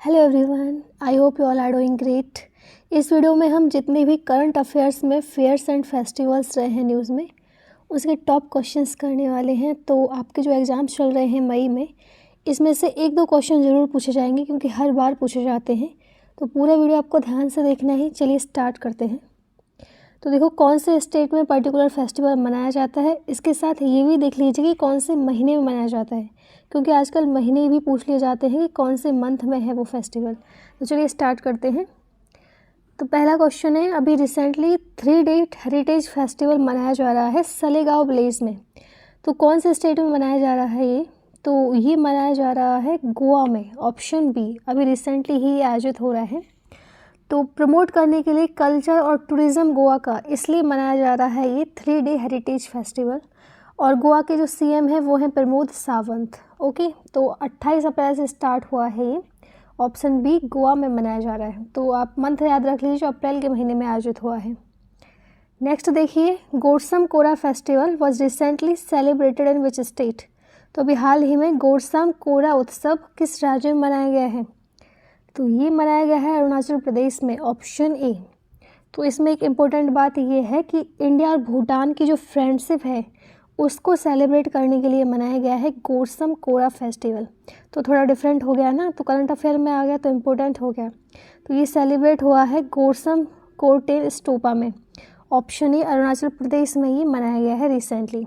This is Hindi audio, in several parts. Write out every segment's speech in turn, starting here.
Hello everyone, I hope you all are doing great. इस वीडियो में हम जितने भी करंट अफेयर्स में फेयर्स एंड फेस्टिवल्स रहे हैं न्यूज़ में उसके टॉप क्वेश्चंस करने वाले हैं। तो आपके जो एग्ज़ाम्स चल रहे हैं मई में, इसमें से एक दो क्वेश्चन ज़रूर पूछे जाएंगे क्योंकि हर बार पूछे जाते हैं। तो पूरा वीडियो आपको ध्यान से देखना है। चलिए स्टार्ट करते हैं। तो देखो, कौन से स्टेट में पर्टिकुलर फेस्टिवल मनाया जाता है, इसके साथ ये भी देख लीजिए कि कौन से महीने में मनाया जाता है, क्योंकि आजकल महीने भी पूछ लिए जाते हैं कि कौन से मंथ में है वो फेस्टिवल। तो चलिए स्टार्ट करते हैं। तो पहला क्वेश्चन है, अभी रिसेंटली 3-डे हेरिटेज फेस्टिवल मनाया जा रहा है सलेगांव विलेज में। तो कौन से स्टेट में मनाया जा रहा है ये? तो ये मनाया जा रहा है गोवा में, ऑप्शन बी। अभी रिसेंटली ही आयोजित हो रहा है। तो प्रमोट करने के लिए कल्चर और टूरिज़्म गोवा का इसलिए मनाया जा रहा है ये 3-डे हेरिटेज फेस्टिवल। और गोवा के जो सीएम हैं वो हैं प्रमोद सावंत। ओके, तो 28 अप्रैल से स्टार्ट हुआ है ये। ऑप्शन बी, गोवा में मनाया जा रहा है। तो आप मंथ याद रख लीजिए जो अप्रैल के महीने में आयोजित हुआ है। नेक्स्ट देखिए, Gorsam Kora festival was recently celebrated in which state. तो अभी हाल ही में गोरसम कोरा उत्सव किस राज्य में मनाया गया है? तो ये मनाया गया है अरुणाचल प्रदेश में, ऑप्शन ए। तो इसमें एक इम्पोर्टेंट बात ये है कि इंडिया और भूटान की जो फ्रेंडशिप है उसको सेलिब्रेट करने के लिए मनाया गया है गोरसम कोरा फेस्टिवल। तो थोड़ा डिफरेंट हो गया ना, तो करंट अफेयर में आ गया तो इम्पोर्टेंट हो गया। तो ये सेलिब्रेट हुआ है गोरसम कोरटेल स्टूपा में, ऑप्शन ए, अरुणाचल प्रदेश में ये मनाया गया है रिसेंटली।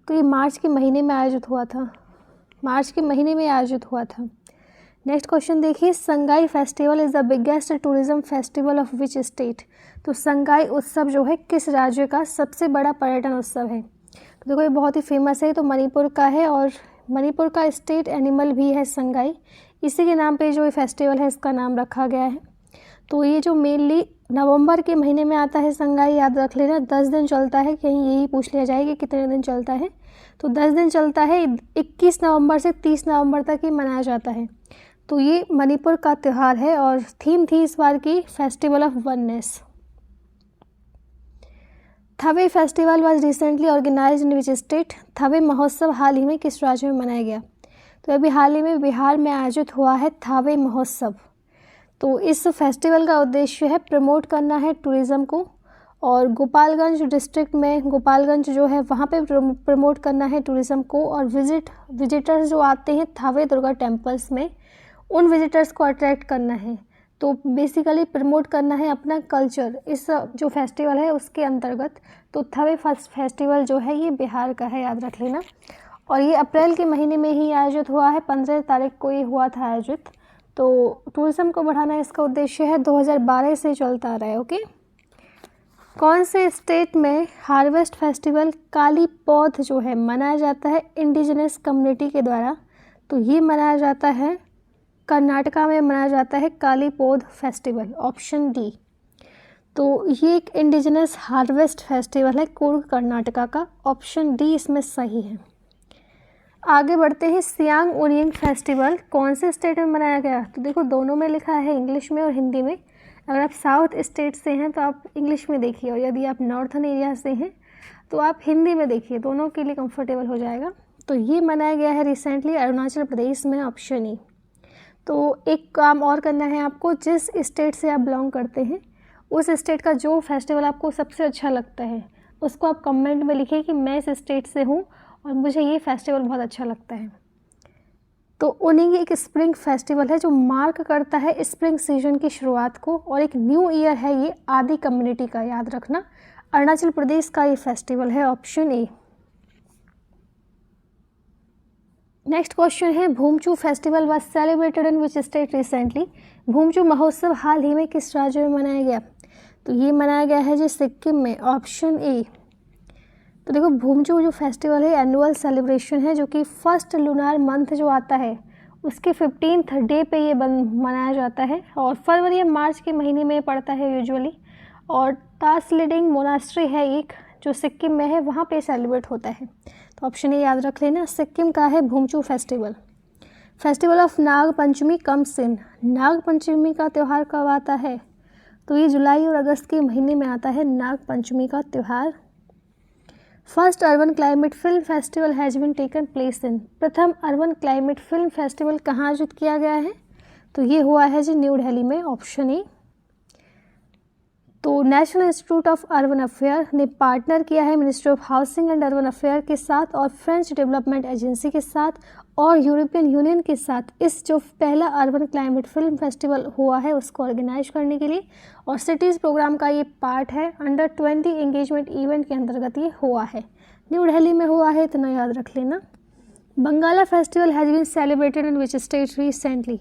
तो ये मार्च के महीने में आयोजित हुआ था। नेक्स्ट क्वेश्चन देखिए, Sangai festival is the biggest tourism festival of which state. तो संगाई उत्सव जो है किस राज्य का सबसे बड़ा पर्यटन उत्सव है? तो देखो, ये बहुत ही फेमस है। तो मणिपुर का है और मणिपुर का स्टेट एनिमल भी है संगाई। इसी के नाम पे जो ये फेस्टिवल है इसका नाम रखा गया है। तो ये जो मेनली नवंबर के महीने में आता है संगाई, याद रख लेना। 10 दिन चलता है, कहीं यही पूछ लिया जाए कि कितने दिन चलता है। तो 10 दिन चलता है, 21 नवंबर से 30 नवंबर तक ये मनाया जाता है। तो ये मणिपुर का त्यौहार है और थीम थी इस बार की festival of oneness. Thawe festival was recently organised in which state. Thawe महोत्सव हाल ही में किस राज्य में मनाया गया? तो अभी हाल ही में बिहार में आयोजित हुआ है थावे महोत्सव। तो इस फेस्टिवल का उद्देश्य है प्रमोट करना है टूरिज़्म को, और गोपालगंज डिस्ट्रिक्ट में, गोपालगंज जो है वहाँ पे प्रमोट करना है टूरिज़्म को। और विजिटर्स जो आते हैं थावे दुर्गा टेम्पल्स में, उन विजिटर्स को अट्रैक्ट करना है। तो बेसिकली प्रमोट करना है अपना कल्चर इस जो फेस्टिवल है उसके अंतर्गत। तो थवे फेस्टिवल जो है ये बिहार का है, याद रख लेना। और ये अप्रैल के महीने में ही आयोजित हुआ है, 15 तारीख को ये हुआ था आयोजित। तो टूरिज़्म को बढ़ाना इसका उद्देश्य है, 2012 से चलता आ रहा है। ओके, कौन से स्टेट में हार्वेस्ट फेस्टिवल काली पौध जो है मनाया जाता है इंडिजिनस कम्युनिटी के द्वारा? तो ये मनाया जाता है कर्नाटका में, मनाया जाता है काली पौध फेस्टिवल, ऑप्शन डी। तो ये एक इंडिजिनस हार्वेस्ट फेस्टिवल है कुर्ग कर्नाटका का, ऑप्शन डी इसमें सही है। आगे बढ़ते हैं, सियांग ओरियंग फेस्टिवल कौन से स्टेट में मनाया गया? तो देखो, दोनों में लिखा है, इंग्लिश में और हिंदी में। अगर आप साउथ स्टेट से हैं तो आप इंग्लिश में देखिए, और यदि आप नॉर्थन एरिया से हैं तो आप हिंदी में देखिए, दोनों के लिए कंफर्टेबल हो जाएगा। तो ये मनाया गया है रिसेंटली अरुणाचल प्रदेश में, ऑप्शन ई। तो एक काम और करना है आपको, जिस स्टेट से आप बिलोंग करते हैं उस स्टेट का जो फेस्टिवल आपको सबसे अच्छा लगता है उसको आप कमेंट में लिखिए कि मैं इस स्टेट से हूँ और मुझे ये फेस्टिवल बहुत अच्छा लगता है। तो उन्हीं एक स्प्रिंग फेस्टिवल है जो मार्क करता है स्प्रिंग सीजन की शुरुआत को, और एक न्यू ईयर है ये आदि कम्युनिटी का, याद रखना। अरुणाचल प्रदेश का ये फेस्टिवल है, ऑप्शन ए। नेक्स्ट क्वेश्चन है, Bhumchu festival was celebrated in which state recently. Bhumchu महोत्सव हाल ही में किस राज्य में मनाया गया? तो ये मनाया गया है जी सिक्किम में, ऑप्शन ए। तो देखो, भूमचू जो फेस्टिवल है एनुअल सेलिब्रेशन है जो कि फर्स्ट लूनार मंथ जो आता है उसके 15th डे पे ये मनाया जाता है, और फरवरी या मार्च के महीने में पड़ता है यूजुअली। और तासलिडिंग मोनास्ट्री है एक जो सिक्किम में है, वहाँ पे सेलिब्रेट होता है। तो ऑप्शन ए याद रख लेना, सिक्किम का है Bhumchu festival. Festival of Nag Panchami comes in. Nag Panchami का त्यौहार कब आता है? तो ये जुलाई और अगस्त के महीने में आता है नाग पंचमी का त्यौहार। First urban climate film festival has been taken place in, प्रथम अर्बन क्लाइमेट फिल्म फेस्टिवल कहाँ आयोजित किया गया है? तो ये हुआ है जी न्यू दिल्ली में, ऑप्शन ए। तो national institute of urban affair ने पार्टनर किया है ministry of housing and urban affair के साथ और फ्रेंच डेवलपमेंट एजेंसी के साथ और यूरोपियन यूनियन के साथ इस जो पहला अर्बन क्लाइमेट फिल्म फेस्टिवल हुआ है उसको ऑर्गेनाइज करने के लिए, और सिटीज़ प्रोग्राम का ये पार्ट है। अंडर 20 एंगेजमेंट इवेंट के अंतर्गत ये हुआ है, न्यू दिल्ली में हुआ है, इतना याद रख लेना। Bangala festival has been celebrated in which state recently,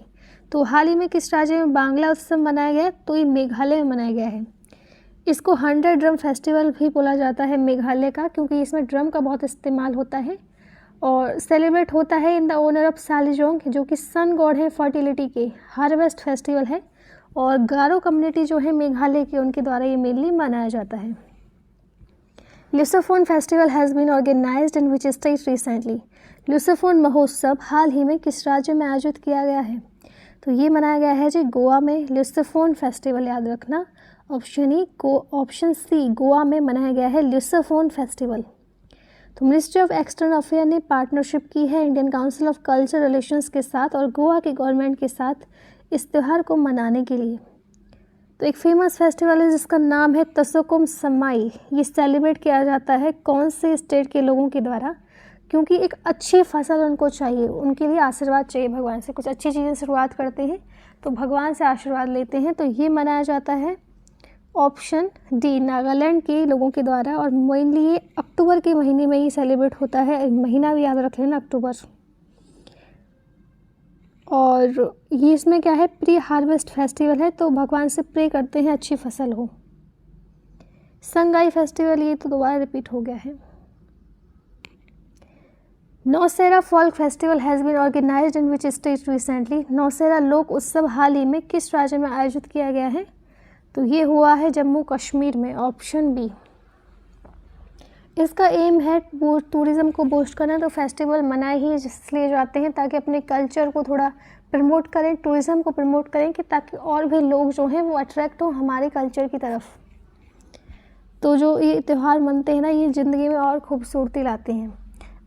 तो हाल ही में किस राज्य में बांग्ला उत्सव मनाया गया? तो ये मेघालय में मनाया गया है। इसको 100 ड्रम फेस्टिवल भी बोला जाता है मेघालय का, क्योंकि इसमें ड्रम का बहुत इस्तेमाल होता है और सेलिब्रेट होता है इन द ऑनर ऑफ सालिजोंग, जो कि सन गॉड है फर्टिलिटी के। हार्वेस्ट फेस्टिवल है और गारो कम्युनिटी जो है मेघालय के, उनके द्वारा ये मेनली मनाया जाता है। Lusophone festival has been organised in which state recently, Lusophone महोत्सव हाल ही में किस राज्य में आयोजित किया गया है? तो ये मनाया गया है जी गोवा में, ल्यूसोफोन फेस्टिवल याद रखना, ऑप्शन सी गोवा में मनाया गया है ल्यूसोफोन फेस्टिवल। तो मिनिस्ट्री ऑफ एक्सटर्नल अफेयर ने पार्टनरशिप की है Indian council of culture relations के साथ और गोवा के गवर्नमेंट के साथ इस त्यौहार को मनाने के लिए। तो एक फेमस फेस्टिवल है जिसका नाम है तसोकुम समाई, ये सेलिब्रेट किया जाता है कौन से स्टेट के लोगों के द्वारा? क्योंकि एक अच्छी फसल उनको चाहिए, उनके लिए आशीर्वाद चाहिए भगवान से, कुछ अच्छी चीज़ें शुरुआत करते हैं तो भगवान से आशीर्वाद लेते हैं, तो ये मनाया जाता है ऑप्शन डी नागालैंड के लोगों के द्वारा, और मेनली ये अक्टूबर के महीने में ही सेलिब्रेट होता है, महीना भी याद रख लेना अक्टूबर। और ये इसमें क्या है, प्री हार्वेस्ट फेस्टिवल है, तो भगवान से प्रे करते हैं अच्छी फसल हो। संगाई फेस्टिवल ये तो दोबारा रिपीट हो गया है। Naushera folk festival has been organised in which state recently, Naushera लोक उत्सव हाल ही में किस राज्य में आयोजित किया गया है? तो ये हुआ है जम्मू कश्मीर में, ऑप्शन बी। इसका एम है टूरिज़्म को बूस्ट करना, तो फेस्टिवल मनाए ही इसलिए जाते हैं ताकि अपने कल्चर को थोड़ा प्रमोट करें, टूरिज़्म को प्रमोट करें, कि ताकि और भी लोग जो हैं वो अट्रैक्ट हो हमारे कल्चर की तरफ। तो जो ये त्यौहार मनते हैं ना, ये ज़िंदगी में और खूबसूरती लाते हैं।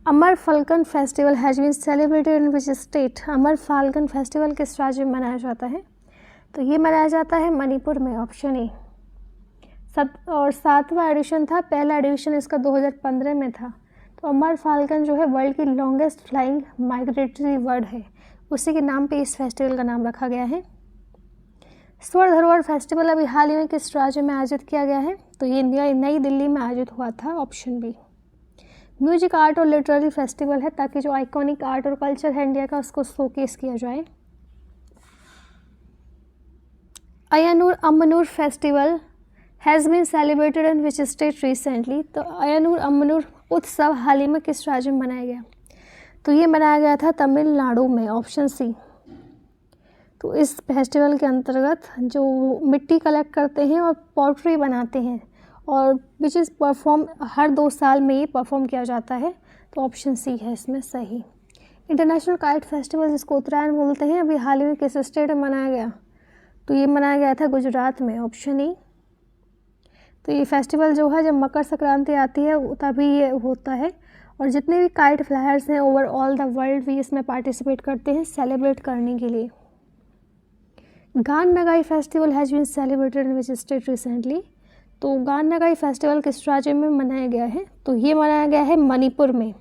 Amur falcon festival has been celebrated in which state, Amur falcon festival किस राज्य में मनाया जाता है? तो ये मनाया जाता है मणिपुर में, ऑप्शन ए। और 7वां एडिशन था, पहला एडिशन इसका 2015 में था। तो अमर फाल्कन जो है वर्ल्ड की लॉन्गेस्ट फ्लाइंग माइग्रेटरी बर्ड है, उसी के नाम पे इस फेस्टिवल का नाम रखा गया है। स्वर्ण धरोहर फेस्टिवल अभी हाल ही में किस राज्य में आयोजित किया गया है? तो ये नई दिल्ली में आयोजित हुआ था, ऑप्शन बी। म्यूजिक आर्ट और लिटरेरी फेस्टिवल है, ताकि जो आइकॉनिक आर्ट और कल्चर है इंडिया का उसको शोकेस किया जाए। Ayyanur Ammanur festival has been celebrated in which state recently, तो अय्यनूर अम्मनूर उत्सव हाल ही में किस राज्य में मनाया गया? तो ये मनाया गया था तमिलनाडु में, ऑप्शन सी। तो इस फेस्टिवल के अंतर्गत जो मिट्टी कलेक्ट करते हैं और पॉटरी बनाते हैं, और विच इज़ परफॉर्म हर 2 साल में ये परफॉर्म किया जाता है, तो ऑप्शन सी है इसमें सही। इंटरनेशनल काइट फेस्टिवल जिसको उत्तरायण बोलते हैं, अभी हाल ही में किस स्टेट में मनाया गया? तो ये मनाया गया था गुजरात में, ऑप्शन ई। तो ये फेस्टिवल जो है जब मकर संक्रांति आती है तभी ये होता है, और जितने भी काइट फ्लायर्स हैं ओवर ऑल द वर्ल्ड भी इसमें पार्टिसिपेट करते हैं सेलिब्रेट करने के लिए। Gaan Ngai festival has been celebrated in which state recently, तो गान नगाई फेस्टिवल किस राज्य में मनाया गया है? तो ये मनाया गया है मणिपुर में।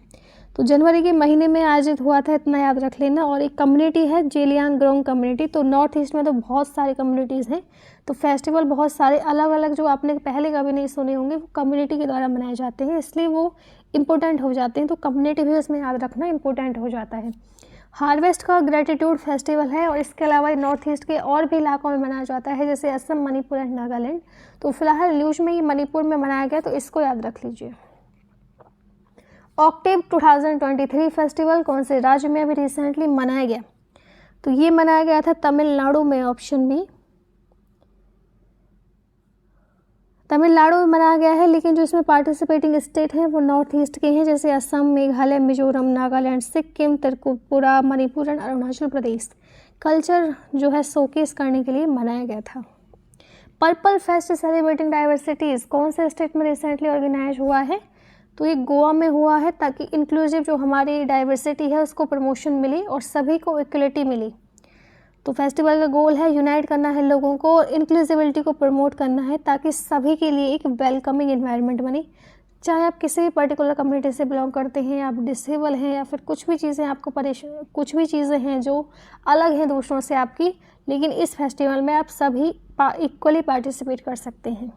तो जनवरी के महीने में आयोजित हुआ था, इतना याद रख लेना। और एक कम्युनिटी है जेलियांगरोंग कम्युनिटी, तो नॉर्थ ईस्ट में तो बहुत सारी कम्युनिटीज़ हैं, तो फेस्टिवल बहुत सारे अलग अलग जो आपने पहले कभी नहीं सुने होंगे वो कम्युनिटी के द्वारा मनाए जाते हैं, इसलिए वो इम्पोर्टेंट हो जाते हैं। तो कम्युनिटी भी उसमें याद रखना इम्पोर्टेंट हो जाता है। हार्वेस्ट का ग्रेटिट्यूड फेस्टिवल है, और इसके अलावा नॉर्थ ईस्ट के और भी इलाकों में मनाया जाता है, जैसे असम, मणिपुर एंड नागालैंड। तो फिलहाल न्यूज़ में ये मणिपुर में मनाया गया, तो इसको याद रख लीजिए। ऑक्टेव 2023 फेस्टिवल कौन से राज्य में अभी रिसेंटली मनाया गया? तो ये मनाया गया था तमिलनाडु में, ऑप्शन बी। तमिलनाडु में मनाया गया है, लेकिन जो इसमें पार्टिसिपेटिंग स्टेट हैं वो नॉर्थ ईस्ट के हैं, जैसे असम, मेघालय, मिजोरम, नागालैंड, सिक्किम, त्रिपुरा, मणिपुर एंड अरुणाचल प्रदेश। कल्चर जो है शोकेस करने के लिए मनाया गया था। पर्पल फेस्ट सेलिब्रेटिंग डाइवर्सिटीज़ कौन से स्टेट में रिसेंटली ऑर्गेनाइज हुआ है? तो ये गोवा में हुआ है ताकि इंक्लूसिव जो हमारी डाइवर्सिटी है उसको प्रमोशन मिली और सभी को इक्वलिटी मिली। तो फेस्टिवल का गोल है यूनाइट करना है लोगों को और इंक्लूसिविटी को प्रमोट करना है ताकि सभी के लिए एक वेलकमिंग इन्वायरमेंट बने। चाहे आप किसी भी पर्टिकुलर कम्युनिटी से बिलोंग करते हैं, आप डिसेबल हैं या फिर कुछ भी चीज़ें आपको परेशान, कुछ भी चीज़ें हैं जो अलग हैं दूसरों से आपकी, लेकिन इस फेस्टिवल में आप सभी इक्वली पार्टिसिपेट कर सकते हैं।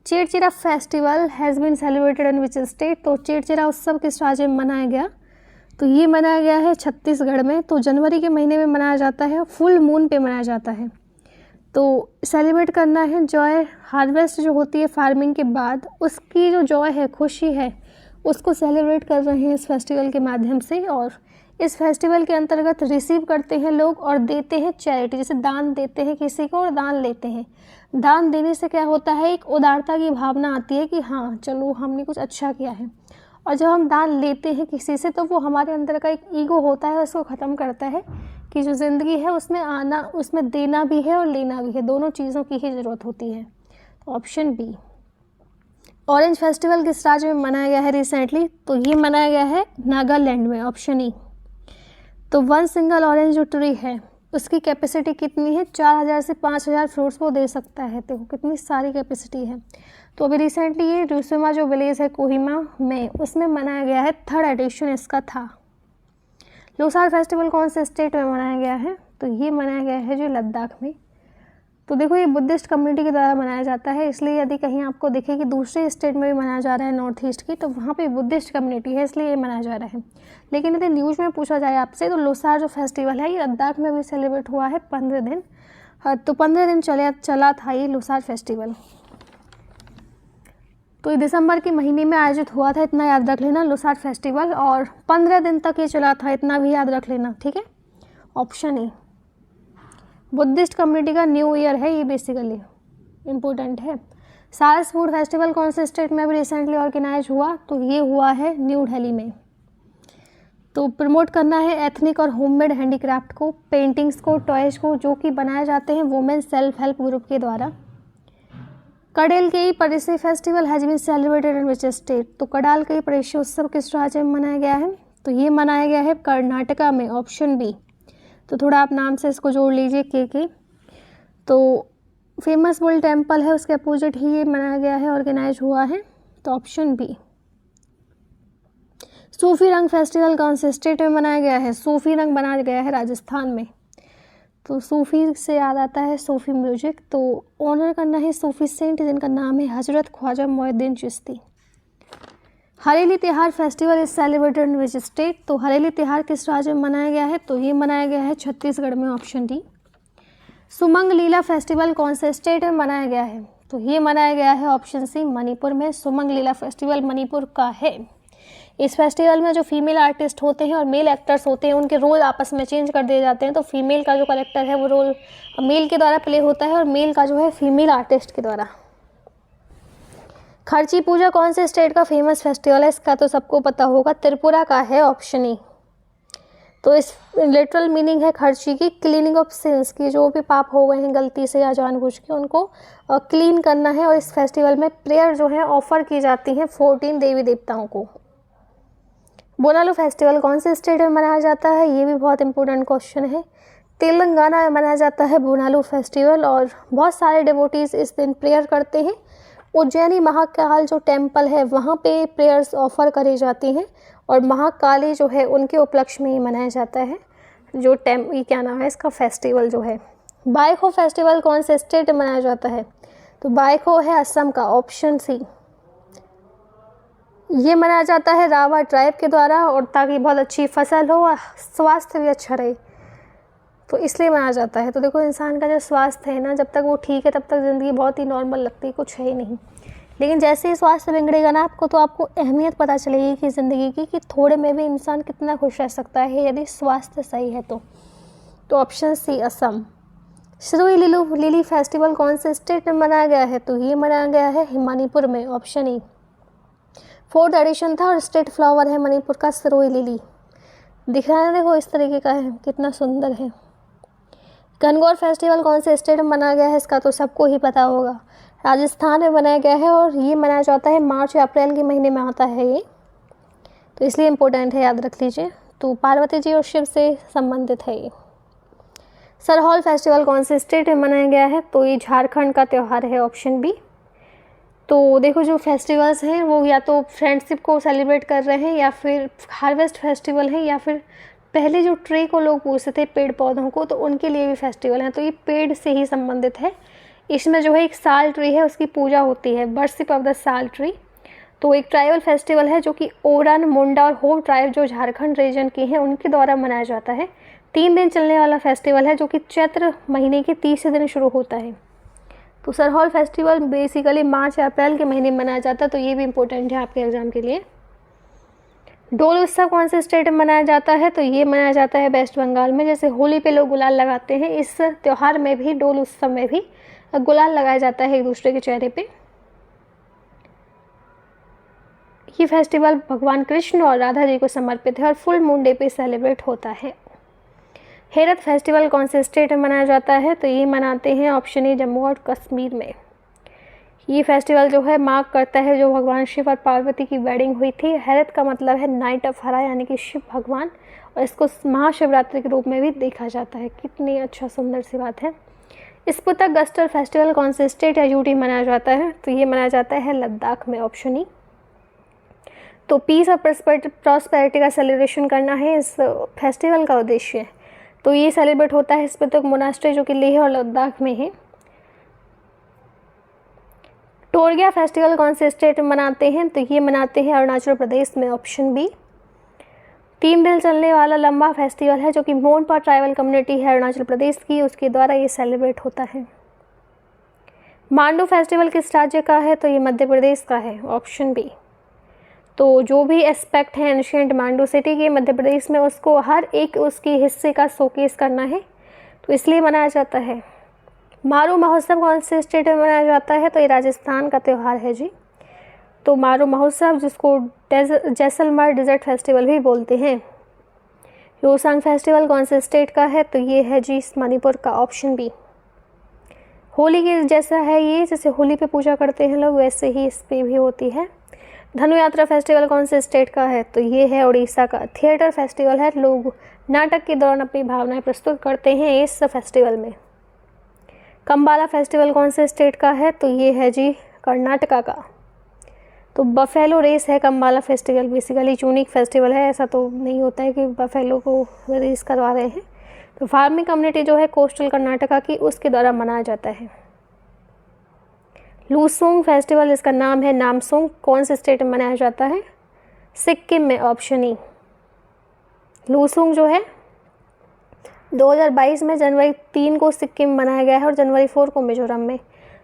Chherchhera festival has been celebrated in which state. तो चिरचिरा उत्सव किस राज्य में मनाया गया? तो ये मनाया गया है छत्तीसगढ़ में। तो जनवरी के महीने में मनाया जाता है, फुल मून पे मनाया जाता है। तो सेलिब्रेट करना है जॉय हार्वेस्ट जो होती है फार्मिंग के बाद, उसकी जो जॉय है, खुशी है, उसको सेलिब्रेट कर रहे हैं इस फेस्टिवल के माध्यम से। और इस फेस्टिवल के अंतर्गत रिसीव करते हैं लोग और देते हैं चैरिटी, जैसे दान देते हैं किसी को और दान लेते हैं। दान देने से क्या होता है, एक उदारता की भावना आती है कि हाँ चलो हमने कुछ अच्छा किया है। और जब हम दान लेते हैं किसी से तो वो हमारे अंदर का एक ईगो होता है, उसको ख़त्म करता है कि जो ज़िंदगी है उसमें आना, उसमें देना भी है और लेना भी है, दोनों चीज़ों की ही ज़रूरत होती है। तो ऑप्शन बी। ऑरेंज फेस्टिवल किस राज्य में मनाया गया है रिसेंटली? तो ये मनाया गया है नागालैंड में, ऑप्शन ई। तो वन सिंगल ऑरेंज जो ट्री है उसकी कैपेसिटी कितनी है? 4000 से 5000 फ्रूट्स वो दे सकता है। देखो कितनी सारी कैपेसिटी है। तो अभी रिसेंटली ये रूसुमा जो विलेज है कोहिमा में, उसमें मनाया गया है, 3rd एडिशन इसका था। लोसार फेस्टिवल कौन से स्टेट में मनाया गया है? तो ये मनाया गया है जो लद्दाख में। तो देखो ये बुद्धिस्ट कम्युनिटी के द्वारा मनाया जाता है, इसलिए यदि कहीं आपको दिखे कि दूसरे स्टेट में भी मनाया जा रहा है नॉर्थ ईस्ट की, तो वहाँ पे बुद्धिस्ट कम्युनिटी है इसलिए ये मनाया जा रहा है। लेकिन यदि न्यूज़ में पूछा जाए आपसे तो लोसार जो फेस्टिवल है ये लद्दाख में भी सेलिब्रेट हुआ है 15 दिन। तो 15 दिन चला था ये लोसार फेस्टिवल। तो ये दिसंबर के महीने में आयोजित हुआ था, इतना याद रख लेना, लोसार फेस्टिवल, और 15 दिन तक ये चला था, इतना भी याद रख लेना, ठीक है। Option A. बुद्धिस्ट कम्युनिटी का न्यू ईयर है ये, बेसिकली इम्पोर्टेंट है। सारस फूड फेस्टिवल कौन से स्टेट में अभी रिसेंटली ऑर्गेनाइज हुआ? तो ये हुआ है न्यू दिल्ली में। तो प्रमोट करना है एथनिक और होममेड हैंडीक्राफ्ट को, पेंटिंग्स को, टॉयज को, जो कि बनाए जाते हैं वुमेन सेल्फ हेल्प ग्रुप के द्वारा। कड़ेल के परिसे festival has been celebrated in which state? तो कड़ाल के परिसे उत्सव किस राज्य में मनाया गया है? तो ये मनाया गया है कर्नाटका में, ऑप्शन बी। तो थोड़ा आप नाम से इसको जोड़ लीजिए के। तो फेमस बुल टेम्पल है उसके अपोजिट ही ये मनाया गया है, ऑर्गेनाइज हुआ है, तो ऑप्शन बी। सूफी रंग फेस्टिवल कौन से स्टेट में मनाया गया है? सूफी रंग मनाया गया है राजस्थान में। तो सूफ़ी से याद आता है सूफ़ी म्यूजिक, तो ऑनर करना है सूफ़ी सेंट जिनका नाम है Hazrat Khwaja Moinuddin Chishti. Hareli Tihar festival is celebrated in which state? तो हरेली तिहार किस राज्य में मनाया गया है? तो ये मनाया गया है छत्तीसगढ़ में, ऑप्शन डी। सुमंग लीला फेस्टिवल कौन से स्टेट में मनाया गया है? तो ये मनाया गया है ऑप्शन सी, मणिपुर में। सुमंग लीला फेस्टिवल मणिपुर का है। इस फेस्टिवल में जो फीमेल आर्टिस्ट होते हैं और मेल एक्टर्स होते हैं उनके रोल आपस में चेंज कर दिए जाते हैं। तो फीमेल का जो करेक्टर है वो रोल मेल के द्वारा प्ले होता है और मेल का जो है फीमेल आर्टिस्ट के द्वारा। खर्ची पूजा कौन से स्टेट का फेमस फेस्टिवल है? इसका तो सबको पता होगा, त्रिपुरा का है, ऑप्शन ई। तो इस लिटरल मीनिंग है खर्ची की क्लीनिंग ऑफ सिंस की, जो भी पाप हो गए हैं गलती से या जानबूझ के उनको क्लीन करना है। और इस फेस्टिवल में प्रेयर जो है ऑफर की जाती हैं 14 देवी देवताओं को। बोनालू फेस्टिवल कौन से स्टेट में मनाया जाता है? ये भी बहुत इंपॉर्टेंट क्वेश्चन है। तेलंगाना में मनाया जाता है बोनालू फेस्टिवल और बहुत सारे डिवोटीज इस दिन प्रेयर करते हैं। उज्जैनी महाकाल जो टेम्पल है वहाँ पे प्रेयर्स ऑफर करी जाती हैं और महाकाली जो है उनके उपलक्ष्य में ही मनाया जाता है जो ये क्या नाम है इसका फेस्टिवल जो है। बाइखो फेस्टिवल कौन से स्टेट में मनाया जाता है? तो बाइखो है असम का, ऑप्शन सी। ये मनाया जाता है रावा ट्राइब के द्वारा और ताकि बहुत अच्छी फसल हो और स्वास्थ्य भी अच्छा रहे, तो इसलिए मनाया जाता है। तो देखो इंसान का जो स्वास्थ्य है ना, जब तक वो ठीक है तब तक ज़िंदगी बहुत ही नॉर्मल लगती है, कुछ है ही नहीं। लेकिन जैसे ही स्वास्थ्य बिगड़ेगा ना आपको, तो आपको अहमियत पता चलेगी कि ज़िंदगी की, कि थोड़े में भी इंसान कितना खुश रह सकता है यदि स्वास्थ्य सही है तो option C Assam. Sirohi lily festival कौन से स्टेट में मनाया गया है? तो ये मनाया गया है मणिपुर में, ऑप्शन ई। 4th एडिशन था और स्टेट फ्लावर है मणिपुर का सिरोही लिली। दिख रहा है देखो इस तरीके का है, कितना सुंदर है। गणगौर फेस्टिवल कौन से स्टेट में मनाया गया है? इसका तो सबको ही पता होगा, राजस्थान में मनाया गया है और ये मनाया जाता है मार्च या अप्रैल के महीने में आता है ये, तो इसलिए इम्पोर्टेंट है, याद रख लीजिए। तो पार्वती जी और शिव से संबंधित है ये। सरहौल फेस्टिवल कौन से स्टेट में मनाया गया है? तो ये झारखंड का त्यौहार है, ऑप्शन बी। तो देखो जो फेस्टिवल्स हैं वो या तो फ्रेंडशिप को सेलिब्रेट कर रहे हैं, या फिर हार्वेस्ट फेस्टिवल है, या फिर पहले जो ट्री को लोग पूछते थे पेड़ पौधों को, तो उनके लिए भी फेस्टिवल हैं। तो ये पेड़ से ही संबंधित है। इसमें जो है एक साल ट्री है, उसकी पूजा होती है, वर्शिप ऑफ द साल ट्री। तो एक ट्राइबल फेस्टिवल है जो कि ओरन, मुंडा और हो ट्राइब जो झारखंड रीजन की हैं उनके द्वारा मनाया जाता है। 3 दिन चलने वाला फेस्टिवल है जो कि चैत्र महीने के 30 दिन शुरू होता है। तो सरहौल फेस्टिवल बेसिकली मार्च या अप्रैल के महीने में मनाया जाता है, तो ये भी इम्पोर्टेंट है आपके एग्जाम के लिए। डोल उत्सव कौन से स्टेट में मनाया जाता है? तो ये मनाया जाता है वेस्ट बंगाल में। जैसे होली पे लोग गुलाल लगाते हैं, इस त्यौहार में भी, डोल उत्सव में भी गुलाल लगाया जाता है एक दूसरे के चेहरे पे। ये फेस्टिवल भगवान कृष्ण और राधा जी को समर्पित है और फुल मून डे पे सेलिब्रेट होता है। हेरत फेस्टिवल कौन से स्टेट में मनाया जाता है? तो ये मनाते हैं, ऑप्शन ए, जम्मू और कश्मीर में। ये फेस्टिवल जो है मार्क करता है जो भगवान शिव और पार्वती की वेडिंग हुई थी। हेरत का मतलब है नाइट ऑफ हरा, यानी कि शिव भगवान, और इसको महाशिवरात्रि के रूप में भी देखा जाता है। कितनी अच्छा सुंदर सी बात है। स्पुतक गस्टर फेस्टिवल कौन से स्टेट या यूटी मनाया जाता है? तो ये मनाया जाता है लद्दाख में, ऑप्शन ई। तो पीस और प्रॉस्पेरिटी का सेलिब्रेशन करना है इस फेस्टिवल का उद्देश्य। तो ये सेलिब्रेट होता है स्पुतक मोनास्ट्री जो कि लेह और लद्दाख में है। टोरगिया फेस्टिवल कौन से स्टेट में मनाते हैं? तो ये मनाते हैं अरुणाचल प्रदेश में, ऑप्शन बी। 3 दिन चलने वाला लंबा फेस्टिवल है जो कि मोनपा ट्राइबल कम्युनिटी है अरुणाचल प्रदेश की, उसके द्वारा ये सेलिब्रेट होता है। मांडू फेस्टिवल किस राज्य का है? तो ये मध्य प्रदेश का है, ऑप्शन बी। तो जो भी एस्पेक्ट है एंशिएंट मांडू सिटी के मध्य प्रदेश में, उसको हर एक उसके हिस्से का शोकेस करना है, तो इसलिए मनाया जाता है। मारू महोत्सव कौन से स्टेट में मनाया जाता है? तो ये राजस्थान का त्यौहार है जी। तो मारू महोत्सव, जिसको जैसलमेर डेजर्ट फेस्टिवल भी बोलते हैं। योसांग फेस्टिवल कौन से स्टेट का है? तो ये है जी मणिपुर का, ऑप्शन बी। होली के जैसा है ये, जैसे होली पे पूजा करते हैं लोग, वैसे ही इस पे भी होती है। धनु यात्रा फेस्टिवल कौन से स्टेट का है? तो ये है उड़ीसा का। थिएटर फेस्टिवल है, लोग नाटक के दौरान अपनी भावनाएं प्रस्तुत करते हैं इस फेस्टिवल में। कंबाला फेस्टिवल कौन से स्टेट का है? तो ये है जी कर्नाटका का। तो बफेलो रेस है Kambala festival, basically unique festival है, ऐसा तो नहीं होता है कि बफेलो को रेस करवा रहे हैं। तो फार्मिंग कम्युनिटी जो है कोस्टल कर्नाटका की, उसके द्वारा मनाया जाता है। लूसोंग फेस्टिवल, इसका नाम है नामसोंग, कौन से स्टेट में मनाया जाता है? सिक्किम में, ऑप्शन ई। लूसोंग जो है 2022 में जनवरी 3 को सिक्किम में मनाया गया है और जनवरी 4 को मिजोरम में।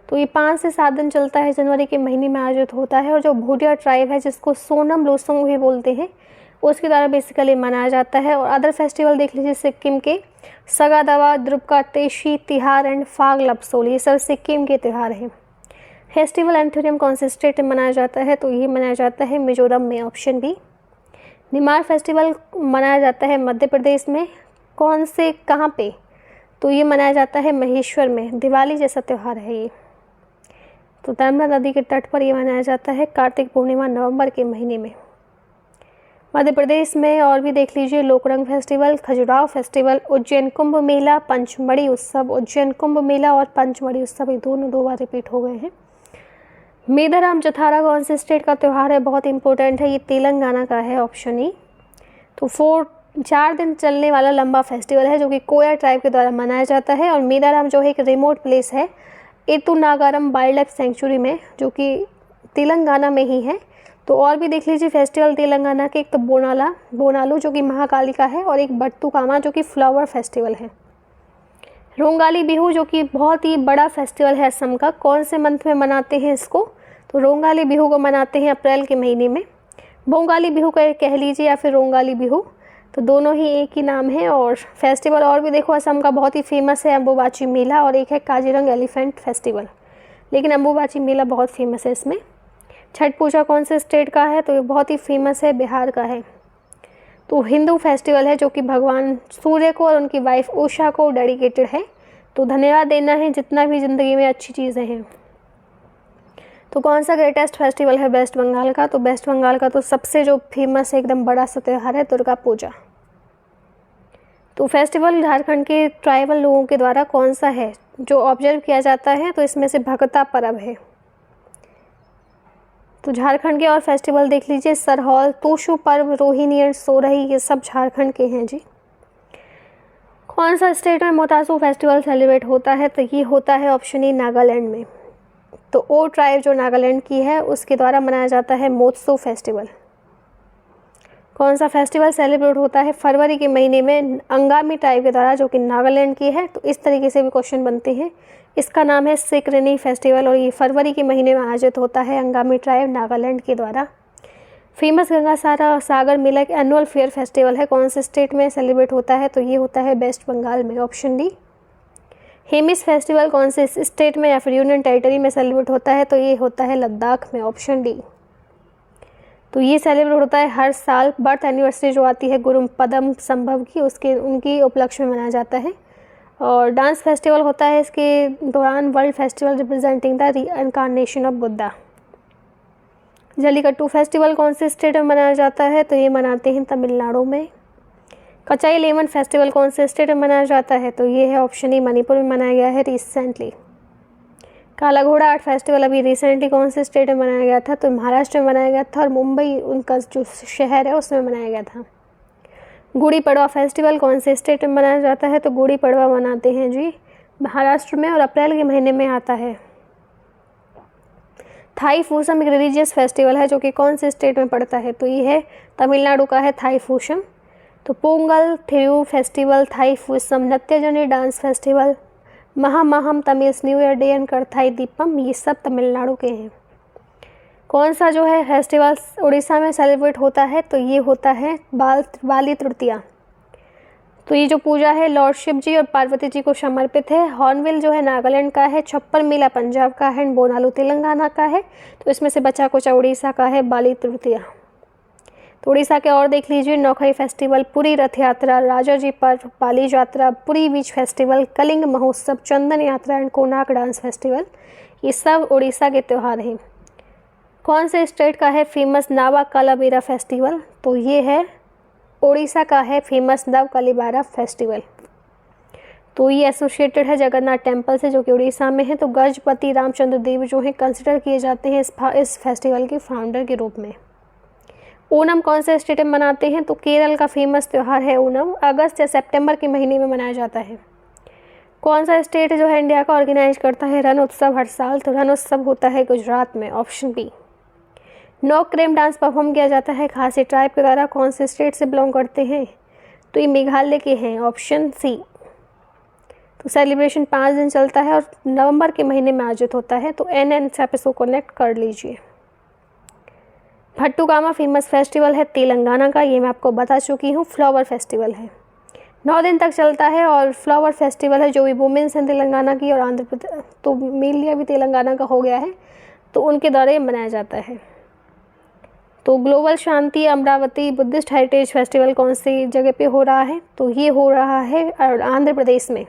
तो ये 5 से 7 दिन चलता है, जनवरी के महीने में आयोजित होता है। और जो भूटिया ट्राइब है, जिसको सोनम लूसोंग भी बोलते हैं, उसके द्वारा बेसिकली मनाया जाता है। और अदर फेस्टिवल देख लीजिए सिक्किम के, सगा दवा, द्रुपका, तेशी, तिहार एंड फाग लपसोल, ये सब सिक्किम के त्यौहार हैं। फेस्टिवल एंथोरियम कौन से स्टेट में मनाया जाता है? तो ये मनाया जाता है मिजोरम में, ऑप्शन बी। निमाड़ फेस्टिवल मनाया जाता है मध्य प्रदेश में, कौन से, कहाँ पे? तो ये मनाया जाता है महेश्वर में। दिवाली जैसा त्यौहार है ये। तो नर्मदा नदी के तट पर ये मनाया जाता है कार्तिक पूर्णिमा नवंबर के महीने में। मध्य प्रदेश में और भी देख लीजिए, लोकरंग फेस्टिवल, खजुराहो फेस्टिवल, उज्जैन कुंभ मेला, पंचमढ़ी उत्सव। उज्जैन कुंभ मेला और पंचमढ़ी उत्सव, ये दोनों 2 बार रिपीट हो गए हैं। मेदाराम जथारा कौन से स्टेट का त्यौहार है? बहुत इंपॉर्टेंट है, ये तेलंगाना का है, ऑप्शन ई। तो 4 दिन चलने वाला लंबा फेस्टिवल है जो कि कोया ट्राइब के द्वारा मनाया जाता है। और मेदाराम जो है एक रिमोट प्लेस है एतुनागारम वाइल्ड लाइफ सेंचुरी में, जो कि तेलंगाना में ही है। तो और भी देख लीजिए फेस्टिवल तेलंगाना के, एक तो बोनालू जो कि महाकाली का है, और एक बट्टुकामा जो कि फ्लावर फेस्टिवल है। रोंगाली बिहू जो कि बहुत ही बड़ा फेस्टिवल है असम का, कौन से मंथ में मनाते हैं इसको? तो रोंगाली बिहू को मनाते हैं अप्रैल के महीने में। बोंगाली बिहू कह लीजिए या फिर रोंगाली बिहू, तो दोनों ही एक ही नाम है। और फेस्टिवल और भी देखो असम का बहुत ही फेमस है अम्बुबाची मेला, और एक है काजीरंग एलिफेंट फेस्टिवल, लेकिन अम्बुबाची मेला बहुत फेमस है इसमें। छठ पूजा कौन से स्टेट का है? तो ये बहुत ही फेमस है, बिहार का है। तो हिंदू फेस्टिवल है जो कि भगवान सूर्य को और उनकी वाइफ उषा को डेडिकेटेड है। तो धन्यवाद देना है जितना भी ज़िंदगी में अच्छी चीज़ें हैं। तो कौन सा ग्रेटेस्ट फेस्टिवल है वेस्ट बंगाल का? तो वेस्ट बंगाल का तो सबसे जो फेमस है, एकदम बड़ा सा त्यौहार है दुर्गा पूजा। तो फेस्टिवल झारखंड के ट्राइबल लोगों के द्वारा कौन सा है जो ऑब्जर्व किया जाता है? तो इसमें से भगता पर्व है। तो झारखंड के और फेस्टिवल देख लीजिए, सरहौल, तोशु पर्व, रोहिणी एंड सोरही, ये सब झारखंड के हैं जी। कौन सा स्टेट में मोतासू फेस्टिवल सेलिब्रेट होता है? तो ये होता है ऑप्शन ई नागालैंड में। तो ओ ट्राइब जो नागालैंड की है उसके द्वारा मनाया जाता है मोत्सू फेस्टिवल। कौन सा फेस्टिवल सेलिब्रेट होता है फरवरी के महीने में अंगामी ट्राइब के द्वारा, जो कि नागालैंड की है? तो इस तरीके से भी क्वेश्चन बनते हैं। इसका नाम है सिकरनी फेस्टिवल और ये फरवरी के महीने में आयोजित होता है अंगामी ट्राइब नागालैंड के द्वारा। फेमस गंगा सागर मेला एक एनुअल फेयर फेस्टिवल है, कौन से स्टेट में सेलिब्रेट होता है? तो ये होता है वेस्ट बंगाल में, ऑप्शन डी। हेमिस फेस्टिवल कौन से स्टेट में या फिर यूनियन टेरिटरी में सेलिब्रेट होता है? तो ये होता है लद्दाख में, ऑप्शन डी। तो ये सेलिब्रेट होता है हर साल, बर्थ एनिवर्सरी जो आती है गुरु पदम संभव की, उनकी उपलक्ष्य में मनाया जाता है। और डांस फेस्टिवल होता है इसके दौरान world festival representing the reincarnation of Buddha. Jallikattu festival कौन से स्टेट में मनाया जाता है? तो ये मनाते हैं तमिलनाडु में। कचाई लेमन फेस्टिवल कौन से स्टेट में मनाया जाता है? तो ये है ऑप्शन ई मणिपुर में मनाया गया है रिसेंटली। काला घोड़ा आर्ट फेस्टिवल अभी रिसेंटली कौन से स्टेट में मनाया गया था? तो महाराष्ट्र में मनाया गया था और मुंबई उनका जो शहर है उसमें मनाया गया था। गुड़ी पड़वा फेस्टिवल कौन से स्टेट में मनाया जाता है? तो गुड़ी पड़वा मनाते हैं जी महाराष्ट्र में और अप्रैल के महीने में आता है। थाई फूसम एक रिलीजियस फेस्टिवल है जो कि कौन से स्टेट में पड़ता है? तो ये है तमिलनाडु का है थाई फूसम। तो Pongal, Thiru festival, Thai Poosam, Natyanjali dance festival, Mahamaham, Tamils new year day and Karthigai Deepam, ये सब तमिलनाडु के हैं। कौन सा जो है फेस्टिवल उड़ीसा में सेलिब्रेट होता है? तो ये होता है बाली तृतीया। तो ये जो पूजा है लॉर्ड शिव जी और पार्वती जी को समर्पित है। हॉर्नबिल जो है नागालैंड का है, छप्पर मेला पंजाब का है, बोनालू तेलंगाना का है। तो इसमें से बचा कुचा उड़ीसा का है बाली तृतीया। तो उड़ीसा के और देख लीजिए, नौखई फेस्टिवल, पुरी रथ यात्रा, राजाजी पर्व, पाली यात्रा, पुरी बीच फेस्टिवल, कलिंग महोत्सव, चंदन यात्रा एंड कोनाक डांस फेस्टिवल, ये सब उड़ीसा के त्यौहार हैं। कौन से स्टेट का है फेमस नावा कालाबीरा फेस्टिवल? तो ये है उड़ीसा का है फेमस नव कालीबारा फेस्टिवल। तो ये एसोसिएटेड है जगन्नाथ टेम्पल से जो कि उड़ीसा में है। तो गजपति रामचंद्र देव जो हैं कंसिडर किए जाते हैं इस फेस्टिवल के फाउंडर के रूप में। ओणम कौन से स्टेट में मनाते हैं? तो केरल का फेमस त्यौहार है ओणम, अगस्त या सितंबर के महीने में मनाया जाता है। कौन सा स्टेट जो है इंडिया का ऑर्गेनाइज करता है रण उत्सव हर साल? तो रण उत्सव होता है गुजरात में, ऑप्शन बी। नोक क्रेम डांस परफॉर्म किया जाता है खासी ट्राइब के द्वारा, कौन से स्टेट से बिलोंग करते हैं? तो ये मेघालय के हैं, ऑप्शन सी। तो सेलिब्रेशन 5 दिन चलता है और नवंबर के महीने में आयोजित होता है। तो एन से आप इसको कनेक्ट कर लीजिए। भट्टुकामा फेमस फेस्टिवल है तेलंगाना का, ये मैं आपको बता चुकी हूँ। फ्लावर फेस्टिवल है, 9 दिन तक चलता है और फ्लावर फेस्टिवल है जो भी वुमेन्स हैं तेलंगाना की और आंध्र प्रदेश, तो मेनली अभी तेलंगाना का हो गया है, तो उनके द्वारा ये मनाया जाता है। तो ग्लोबल शांति अमरावती बुद्धिस्ट हेरिटेज फेस्टिवल कौन सी जगह पे हो रहा है? तो ये हो रहा है आंध्र प्रदेश में।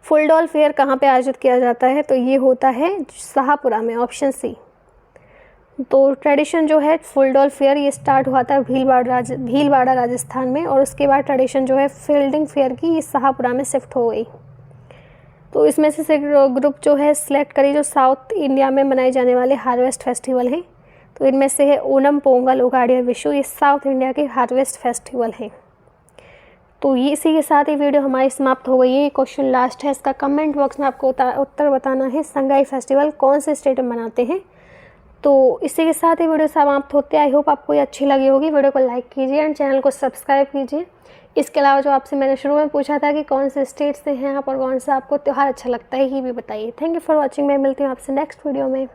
फुलडॉल फेयर कहाँ पे आयोजित किया जाता है? तो ये होता है शाहपुरा में, ऑप्शन सी। तो ट्रेडिशन जो है फुलडॉल फेयर ये स्टार्ट हुआ था भीलवाड़ा राजस्थान में और उसके बाद ट्रेडिशन जो है फील्डिंग फेयर की ये शाहपुरा में शिफ्ट हो गई। तो इसमें से ग्रुप जो है सिलेक्ट करी जो साउथ इंडिया में मनाए जाने वाले हार्वेस्ट फेस्टिवल हैं। तो इनमें से है ओणम, पोंगल, उगाड़ी और विशु, ये साउथ इंडिया के हार्वेस्ट फेस्टिवल हैं। तो ये इसी के साथ ही वीडियो हमारी समाप्त हो गई है। क्वेश्चन लास्ट है, इसका कमेंट बॉक्स में आपको उत्तर बताना है। संगाई फेस्टिवल कौन से स्टेट में मनाते हैं? तो इसी के साथ ही वीडियो समाप्त होते हैं। आई होप आपको ये अच्छी लगी होगी। वीडियो को लाइक कीजिए एंड चैनल को सब्सक्राइब कीजिए। इसके अलावा जो आपसे मैंने शुरू में पूछा था कि कौन से स्टेट से हैं आप और कौन सा आपको त्यौहार अच्छा लगता है, ये भी बताइए। Thank you for watching. मैं मिलती हूँ आपसे नेक्स्ट वीडियो में।